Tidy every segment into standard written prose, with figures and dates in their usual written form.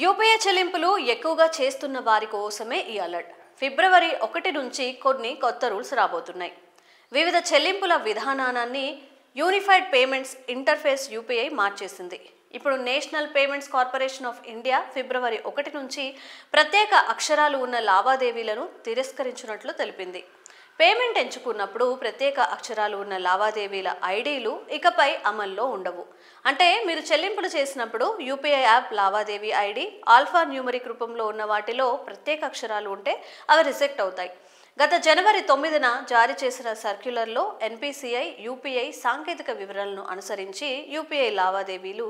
UPI చెల్లింపులు ఎక్కువగా చేస్తున్న వారి కోసమే ఈ అలర్ట్. ఫిబ్రవరి 1 నుంచి కొన్ని కొత్త రూల్స్ రాబోతున్నాయి. వివిధ చెల్లింపుల విధానాన్ని యూనిఫైడ్ పేమెంట్స్ ఇంటర్ఫేస్ యూపీఐ మార్చేసింది. ఇప్పుడు national payments corporation of India February 1 నుంచి ప్రత్యేక అక్షరాలు ఉన్న లావాదేవీలను తిరస్కరించినట్లు తెలిపింది. పేమెంట్ ఎంచుకున్నప్పుడు ప్రత్యేక అక్షరాలు ఉన్న లావాదేవీల ఐడీలు ఇకపై అమల్లో ఉండవు. అంటే మీరు చెల్లింపులు చేసినప్పుడు యూపీఐ యాప్ లావాదేవీ ఐడి ఆల్ఫా న్యూమరిక్ రూపంలో ఉన్న వాటిలో ప్రత్యేక అక్షరాలు ఉంటే అవి రిజెక్ట్ అవుతాయి. గత జనవరి 9న జారీ చేసిన సర్క్యులర్లో ఎన్పిసిఐ యూపీఐ సాంకేతిక వివరాలను అనుసరించి యూపీఐ లావాదేవీలు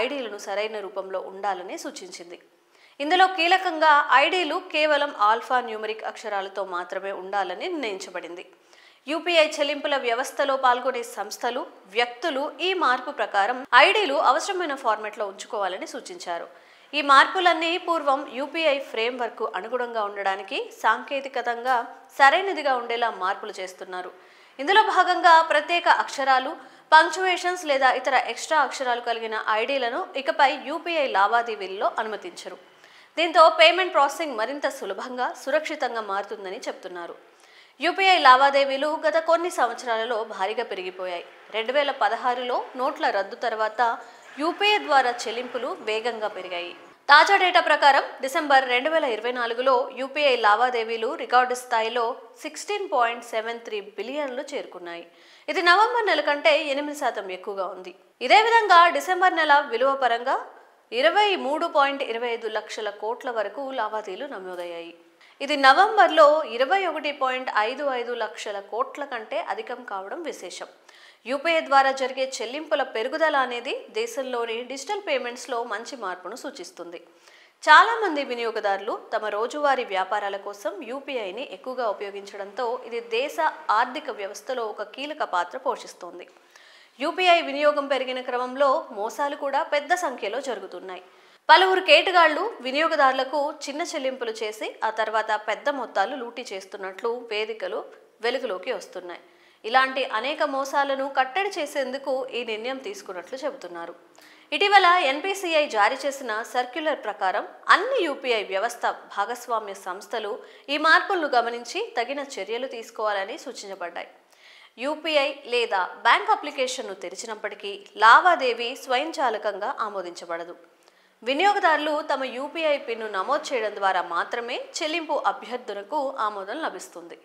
ఐడీలను సరైన రూపంలో ఉండాలని సూచించింది. ఇందులో కీలకంగా ఐడీలు కేవలం ఆల్ఫా న్యూమరిక్ అక్షరాలతో మాత్రమే ఉండాలని నిర్ణయించబడింది. యూపీఐ చెల్లింపుల వ్యవస్థలో పాల్గొనే సంస్థలు, వ్యక్తులు ఈ మార్పు ప్రకారం ఐడీలు అవసరమైన ఫార్మాట్లో ఉంచుకోవాలని సూచించారు. ఈ మార్పులన్నీ పూర్వం యూపీఐ ఫ్రేమ్వర్క్ అనుగుణంగా ఉండడానికి సాంకేతికతంగా సరైనదిగా ఉండేలా మార్పులు చేస్తున్నారు. ఇందులో భాగంగా ప్రత్యేక అక్షరాలు, పంక్చువేషన్స్ లేదా ఇతర ఎక్స్ట్రా అక్షరాలు కలిగిన ఐడీలను ఇకపై యూపీఐ లావాదేవీల్లో అనుమతించరు. దీంతో పేమెంట్ ప్రాసెసింగ్ మరింత సులభంగా, సురక్షితంగా మారుతుందని చెప్తున్నారు. యూపీఐ లావాదేవీలు గత కొన్ని సంవత్సరాలలో భారీగా పెరిగిపోయాయి. 2016లో నోట్ల రద్దు తర్వాత యూపీఐ ద్వారా చెల్లింపులు వేగంగా పెరిగాయి. తాజా డేటా ప్రకారం డిసెంబర్ 2024లో యూపీఐ లావాదేవీలు రికార్డు స్థాయిలో 16.73 బిలియన్లు చేరుకున్నాయి. ఇది నవంబర్ నెల కంటే 8% ఎక్కువగా ఉంది. ఇదే విధంగా డిసెంబర్ నెల విలువ పరంగా 23.25 లక్షల కోట్ల వరకు లావాదేవీలు నమోదయ్యాయి. ఇది నవంబర్లో 21.55 లక్షల కోట్ల కంటే అధికం కావడం విశేషం. యూపీఐ ద్వారా జరిగే చెల్లింపుల పెరుగుదల అనేది దేశంలోని డిజిటల్ పేమెంట్స్లో మంచి మార్పును సూచిస్తుంది. చాలామంది వినియోగదారులు తమ రోజువారీ వ్యాపారాల కోసం యూపీఐని ఎక్కువగా ఉపయోగించడంతో ఇది దేశ ఆర్థిక వ్యవస్థలో ఒక కీలక పాత్ర పోషిస్తోంది. యూపీఐ వినియోగం పెరిగిన క్రమంలో మోసాలు కూడా పెద్ద సంఖ్యలో జరుగుతున్నాయి. పలువురు కేటుగాళ్లు వినియోగదారులకు చిన్న చెల్లింపులు చేసి ఆ తర్వాత పెద్ద మొత్తాలు లూటీ చేస్తున్నట్లు వేదికలు వెలుగులోకి వస్తున్నాయి. ఇలాంటి అనేక మోసాలను కట్టడి చేసేందుకు ఈ నిర్ణయం తీసుకున్నట్లు చెబుతున్నారు. ఇటీవల ఎన్పిసిఐ జారీ చేసిన సర్క్యులర్ ప్రకారం అన్ని యూపీఐ వ్యవస్థ భాగస్వామ్య సంస్థలు ఈ మార్పులను గమనించి తగిన చర్యలు తీసుకోవాలని సూచించబడ్డాయి. యూపీఐ లేదా బ్యాంక్ అప్లికేషన్ను తెరిచినప్పటికీ లావాదేవీ స్వయంచాలకంగా ఆమోదించబడదు. వినియోగదారులు తమ యూపీఐ పిన్ను నమోదు చేయడం ద్వారా మాత్రమే చెల్లింపు అభ్యర్థనకు ఆమోదం లభిస్తుంది.